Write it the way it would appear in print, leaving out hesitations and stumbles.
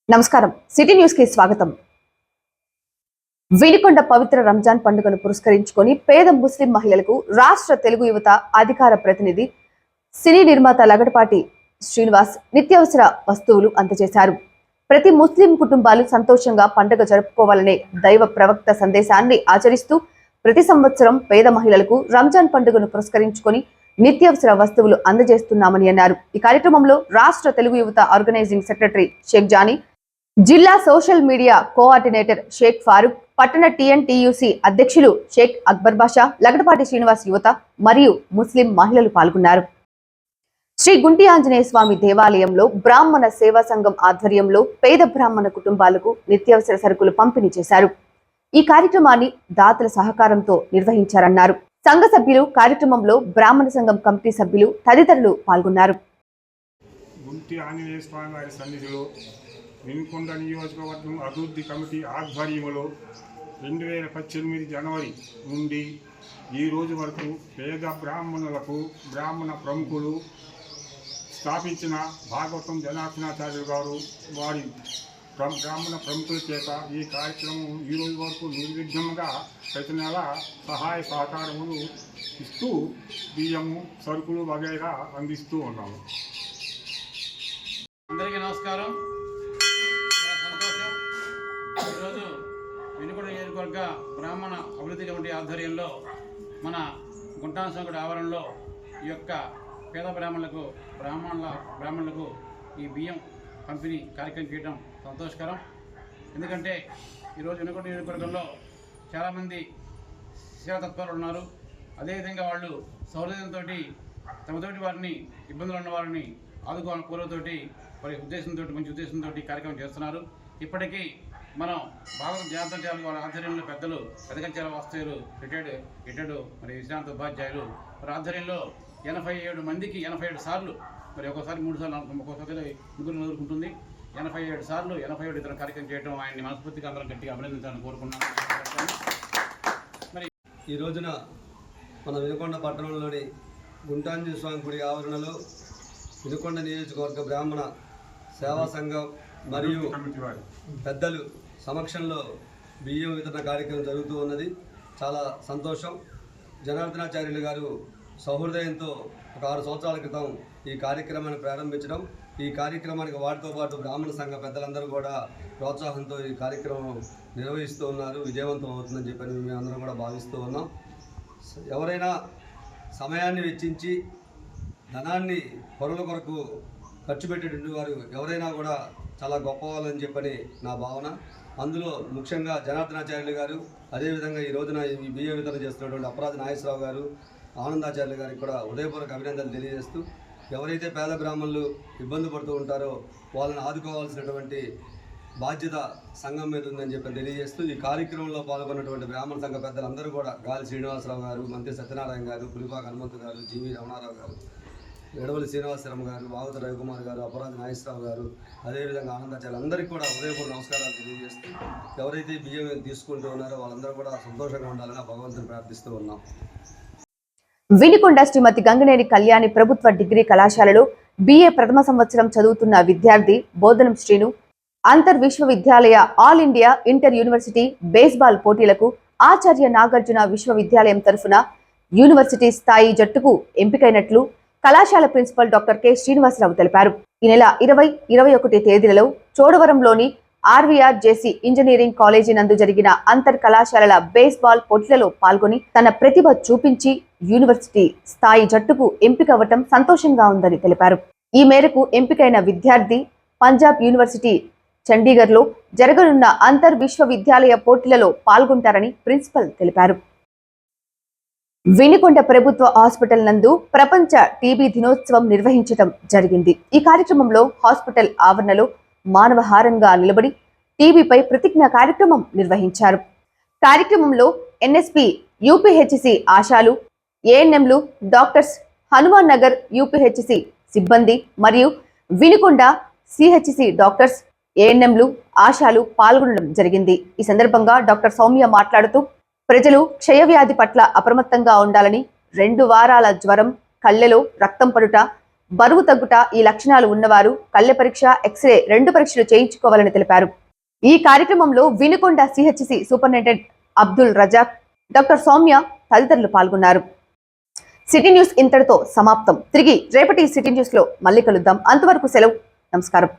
నమస్కారం city news కి స్వాగతం। వినికొండ పవిత్ర రంజాన్ పండుగను పురస్కరించుకొని పేద ముస్లిం మహిళలకు రాష్ట్ర తెలుగు యువత అధికార ప్రతినిధి సినీ నిర్మాత లగడపాటి శ్రీనివాస్ నిత్యావసర వస్తువులు అందజేశారు। ప్రతి ముస్లిం కుటుంబాలు సంతోషంగా పండుగ జరుపుకోవాలనే దైవ ప్రవక్త సందేశాన్ని ఆచరిస్తూ ప్రతి సంవత్సరం పేద మహిళలకు రంజాన్ పండుగను పురస్కరించుకొని నిత్యావసర వస్తువులు అందజేస్తున్నామని అన్నారు। ఈ కార్యక్రమంలో రాష్ట్ర తెలుగు యువత ఆర్గనైజింగ్ సెక్రటరీ షేక్ జానీ, జిల్లా social media coordinator Shaik Farooq, పట్టణ టీఎన్టీయూసీ అధ్యక్షులు షేక్ అక్బర్ బాషా, లగడపాటి శ్రీనివాస్ యువత మరియు ముస్లిం మహిళలు పాల్గొన్నారు। శ్రీ గుంటి ఆంజనేయ స్వామి దేవాలయంలో బ్రాహ్మణ సేవా సంఘం ఆధ్వర్యంలో పేద బ్రాహ్మణ కుటుంబాలకు నిత్యావసర సరుకులు పంపిణీ చేశారు। ఈ కార్యక్రమాన్ని దాతల సహకారంతో నిర్వహించారన్నారు। సంఘ సభ్యులు, కార్యక్రమంలో బ్రాహ్మణ సంఘం కమిటీ సభ్యులు తదితరులు పాల్గొన్నారు। గుంటి ఆంజనేయ స్వామి వారి సన్నిధిలో వినుకొండ నియోజకవర్గం అభివృద్ధి కమిటీ ఆధ్వర్యంలో 2018 జనవరి నుండి ఈ రోజు వరకు పేద బ్రాహ్మణులకు బ్రాహ్మణ ప్రముఖులు స్థాపించిన భాగవతం జనార్దనాచార్యులు గారు వారి బ్రాహ్మణ ప్రముఖుల చేత ఈ కార్యక్రమం ఈ రోజు వరకు నిర్విఘ్నంగా ప్రతి నెల సహాయ సహకారములు ఇస్తూ బియ్యము, సరుకులు వగైరా అందిస్తూ ఉన్నాము। అందరికీ నమస్కారం। సంతోషం। ఈరోజు వినుకొండ నియోజకవర్గ బ్రాహ్మణ అభివృద్ధి కమిటీ ఆధ్వర్యంలో మన గుంటాన సంఘుడి ఆవరణలో ఈ యొక్క పేద బ్రాహ్మణులకు ఈ బియ్యం పంపిణీ కార్యక్రమం చేయడం సంతోషకరం। ఎందుకంటే ఈరోజు వినుకొండ నియోజకవర్గంలో చాలామంది సేవాతత్పరులు ఉన్నారు। అదేవిధంగా వాళ్ళు సౌలభ్యంతో తమతోటి వారిని ఇబ్బందులు ఉన్న వారిని ఆదుకోవాలని కోరతోటి వారి ఉద్దేశంతో మంచి ఉద్దేశంతో కార్యక్రమం చేస్తున్నారు। ఇప్పటికీ మనం భాగవతం జనార్దనాచార్యులు వాళ్ళ ఆధ్వర్యంలో పెద్దలు పెదకంచాల వాస్తవ్యులు రిటైర్డ్ మరి విశ్రాంత ఉపాధ్యాయులు వారి ఆధ్వర్యంలో 87 మందికి 87 సార్లు, మరి ఒక్కోసారి 3 సార్లు, ఒక్కోసారి 3 ఎదుర్కొంటుంది, 87 సార్లు 87 ఇతర కార్యక్రమం చేయడం ఆయన్ని మనస్ఫూర్తిగా అందరం గట్టిగా అభినందించాలని కోరుకున్నాను। మరి ఈ రోజున మన వినుకొండ పట్టణంలోని గుంటాంజనేయ స్వామి గుడి ఆవరణలో వినుకొండ నియోజకవర్గ బ్రాహ్మణ సేవా సంఘం మరియు పెద్దలు సమక్షంలో బియ్యం వితరణ కార్యక్రమం జరుగుతూ ఉన్నది। చాలా సంతోషం। జనార్దనాచార్యులు గారు సహృదయంతో ఒక 6 సంవత్సరాల క్రితం ఈ కార్యక్రమాన్ని ప్రారంభించడం, ఈ కార్యక్రమానికి వాటితో పాటు బ్రాహ్మణ సంఘ పెద్దలందరూ కూడా ప్రోత్సాహంతో ఈ కార్యక్రమం నిర్వహిస్తూ ఉన్నారు। విజయవంతం అవుతుందని చెప్పని మేము అందరం కూడా భావిస్తూ ఉన్నాం। ఎవరైనా సమయాన్ని వెచ్చించి ధనాన్ని పరుల కొరకు ఖర్చు పెట్టేటువంటి వారు ఎవరైనా కూడా చాలా గొప్పవాళ్ళని చెప్పని నా భావన। అందులో ముఖ్యంగా జనార్దనాచార్యులు గారు, అదేవిధంగా ఈ రోజున ఈ బియ్యం వితరణ చేస్తున్నటువంటి అపరాధ నాగేశ్వరరావు గారు, ఆనందాచార్యులు గారికి కూడా ఉదయపూర్వక అభినందనలు తెలియజేస్తూ, ఎవరైతే పేద బ్రాహ్మణులు ఇబ్బంది పడుతూ ఉంటారో వాళ్ళని ఆదుకోవాల్సినటువంటి బాధ్యత సంఘం మీద ఉందని చెప్పి తెలియజేస్తూ, ఈ కార్యక్రమంలో పాల్గొన్నటువంటి బ్రాహ్మణ సంఘ పెద్దలందరూ కూడా గాలి శ్రీనివాసరావు గారు, మంత్రి సత్యనారాయణ గారు, పులిపాక హనుమంతు గారు, జీవి రమణారావు గారు, ఎడవలి శ్రీనివాసరావు గారు, బావత రవికుమార్ గారు, అపరాధ నాగేశ్వరరావు గారు, అదేవిధంగా ఆనందాచార్యులు అందరికీ కూడా ఉదయపూర్వ నమస్కారాలు తెలియజేస్తూ, ఎవరైతే బియ్యం తీసుకుంటూ ఉన్నారో వాళ్ళందరూ కూడా సంతోషంగా ఉండాలని భగవంతుని ప్రార్థిస్తూ ఉన్నాం। వినికొండ శ్రీమతి గంగనేని కళ్యాణి ప్రభుత్వ డిగ్రీ కళాశాలలో BA ప్రథమ సంవత్సరం చదువుతున్న విద్యార్థి బోధనం శ్రీను అంతర్ విశ్వవిద్యాలయ all India inter university baseball పోటీలకు ఆచార్య నాగార్జున విశ్వవిద్యాలయం తరఫున యూనివర్సిటీ స్థాయి జట్టుకు ఎంపికైనట్లు కళాశాల ప్రిన్సిపల్ డాక్టర్ కె శ్రీనివాసరావు తెలిపారు। ఈ నెల 20, 21 తేదీలలో చోడవరంలోని RVRJC ఇంజనీరింగ్ కాలేజీ నందు జరిగిన అంతర్ కళాశాలల బేస్బాల్ పోటీలలో పాల్గొని తన ప్రతిభ చూపించి యూనివర్సిటీ స్థాయి జట్టుకు ఎంపికవ్వటం సంతోషంగా ఉందని తెలిపారు। ఈ మేరకు ఎంపికైన విద్యార్థి పంజాబ్ యూనివర్సిటీ చండీగఢ్లో జరగనున్న అంతర్ విశ్వవిద్యాలయ పోటీలలో పాల్గొంటారని ప్రిన్సిపల్ తెలిపారు। వినికొండ ప్రభుత్వ హాస్పిటల్ నందు ప్రపంచ టీబీ దినోత్సవం నిర్వహించడం జరిగింది। ఈ కార్యక్రమంలో హాస్పిటల్ ఆవరణలో మానవహారంగా నిలబడి టీబీపై ప్రతిజ్ఞ కార్యక్రమం నిర్వహించారు। కార్యక్రమంలో NSP UPHC ఆశాలు, ANMలు, డాక్టర్స్, హనుమాన్ నగర్ UPHC సిబ్బంది మరియు వినికొండ CHC డాక్టర్స్, ANMలు, ఆశాలు పాల్గొనడం జరిగింది। ఈ సందర్భంగా డాక్టర్ సౌమ్య మాట్లాడుతూ ప్రజలు క్షయవ్యాధి పట్ల అప్రమత్తంగా ఉండాలని, 2 వారాల జ్వరం, కళ్ళెలో రక్తం పడుట, బరువు తగ్గుట ఈ లక్షణాలు ఉన్నవారు కళ్ళ పరీక్ష, ఎక్స్రే 2 పరీక్షలు చేయించుకోవాలని తెలిపారు. ఈ కార్యక్రమంలో Vinukonda CHC superintendent Abdul Razak, doctor Soumya తదితరులు పాల్గొన్నారు. సిటీ న్యూస్ ఇంతటితో సమాప్తం. తిరిగి రేపటి సిటీ న్యూస్ లో మళ్ళీ కలుద్దాం. అంతవరకు సెలవు. నమస్కారం.